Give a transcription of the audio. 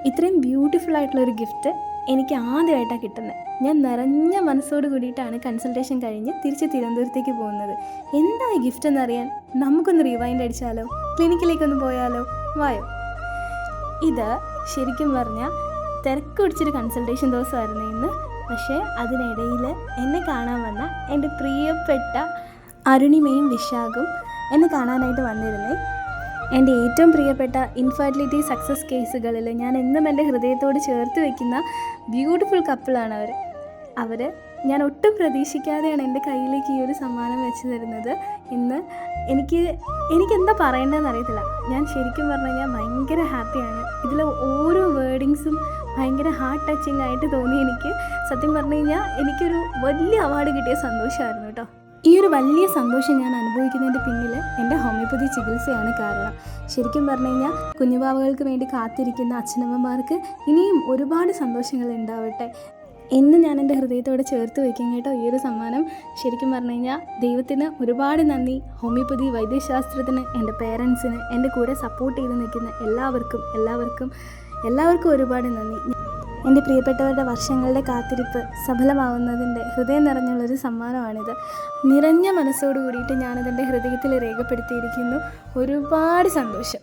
ഇത്രയും ബ്യൂട്ടിഫുൾ ആയിട്ടുള്ളൊരു ഗിഫ്റ്റ് എനിക്ക് ആദ്യമായിട്ടാണ് കിട്ടുന്നത്. ഞാൻ നിറഞ്ഞ മനസ്സോട് കൂടിയിട്ടാണ് കൺസൾട്ടേഷൻ കഴിഞ്ഞ് തിരിച്ച് തിരുവനന്തപുരത്തേക്ക് പോകുന്നത്. എന്താ ഈ ഗിഫ്റ്റ് എന്നറിയാൻ നമുക്കൊന്ന് റിവൈൻഡ് അടിച്ചാലോ? ക്ലിനിക്കിലേക്കൊന്ന് പോയാലോ? വായോ. ഇത് ശരിക്കും പറഞ്ഞാൽ തിരക്ക് പിടിച്ചൊരു കൺസൾട്ടേഷൻ ദിവസമായിരുന്നു ഇന്ന്. പക്ഷേ അതിനിടയിൽ എന്നെ കാണാൻ വന്ന എൻ്റെ പ്രിയപ്പെട്ട അരുണിമയും വിശാഖും എന്നെ കാണാനായിട്ട് വന്നിരുന്നേ. എൻ്റെ ഏറ്റവും പ്രിയപ്പെട്ട ഇൻഫെർട്ടിലിറ്റി സക്സസ് കേസുകളിൽ ഞാൻ എന്നും എൻ്റെ ഹൃദയത്തോട് ചേർത്ത് വയ്ക്കുന്ന ബ്യൂട്ടിഫുൾ കപ്പിളാണ് അവർ. ഞാൻ ഒട്ടും പ്രതീക്ഷിക്കാതെയാണ് എൻ്റെ കയ്യിലേക്ക് ഈ ഒരു സമ്മാനം വെച്ച് തരുന്നത്. ഇന്ന് എനിക്കെന്താ പറയേണ്ടതെന്ന് അറിയത്തില്ല. ഞാൻ ശരിക്കും പറഞ്ഞു കഴിഞ്ഞാൽ ഭയങ്കര ഹാപ്പിയാണ്. ഇതിൽ ഓരോ വേർഡിങ്സും ഭയങ്കര ഹാർട്ട് ടച്ചിങ് ആയിട്ട് തോന്നി എനിക്ക്. സത്യം പറഞ്ഞു കഴിഞ്ഞാൽ എനിക്കൊരു വലിയ അവാർഡ് കിട്ടിയ സന്തോഷമായിരുന്നു കേട്ടോ. ഈ ഒരു വലിയ സന്തോഷം ഞാൻ അനുഭവിക്കുന്നതിൻ്റെ പിന്നിൽ എൻ്റെ ഹോമിയോപ്പതി ചികിത്സയാണ് കാരണം. ശരിക്കും പറഞ്ഞു കഴിഞ്ഞാൽ കുഞ്ഞുവാവകൾക്ക് വേണ്ടി കാത്തിരിക്കുന്ന അച്ഛനമ്മമാർക്ക് ഇനിയും ഒരുപാട് സന്തോഷങ്ങൾ ഉണ്ടാവട്ടെ എന്ന് ഞാൻ എൻ്റെ ഹൃദയത്തോടെ ചേർത്ത് വയ്ക്കും കേട്ടോ. ഈ ഒരു സമ്മാനം ശരിക്കും പറഞ്ഞു കഴിഞ്ഞാൽ ദൈവത്തിന് ഒരുപാട് നന്ദി. ഹോമിയോപ്പതി വൈദ്യശാസ്ത്രത്തിന്, എൻ്റെ പേരൻസിന്, എൻ്റെ കൂടെ സപ്പോർട്ട് ചെയ്ത് നിൽക്കുന്ന എല്ലാവർക്കും ഒരുപാട് നന്ദി. എൻ്റെ പ്രിയപ്പെട്ടവരുടെ വർഷങ്ങളുടെ കാത്തിരിപ്പ് സഫലമാവുന്നതിൻ്റെ ഹൃദയം നിറഞ്ഞുള്ളൊരു സമ്മാനമാണിത്. നിറഞ്ഞ മനസ്സോടു കൂടിയിട്ട് ഞാനതെൻ്റെ ഹൃദയത്തിൽ രേഖപ്പെടുത്തിയിരിക്കുന്നു. ഒരുപാട് സന്തോഷം.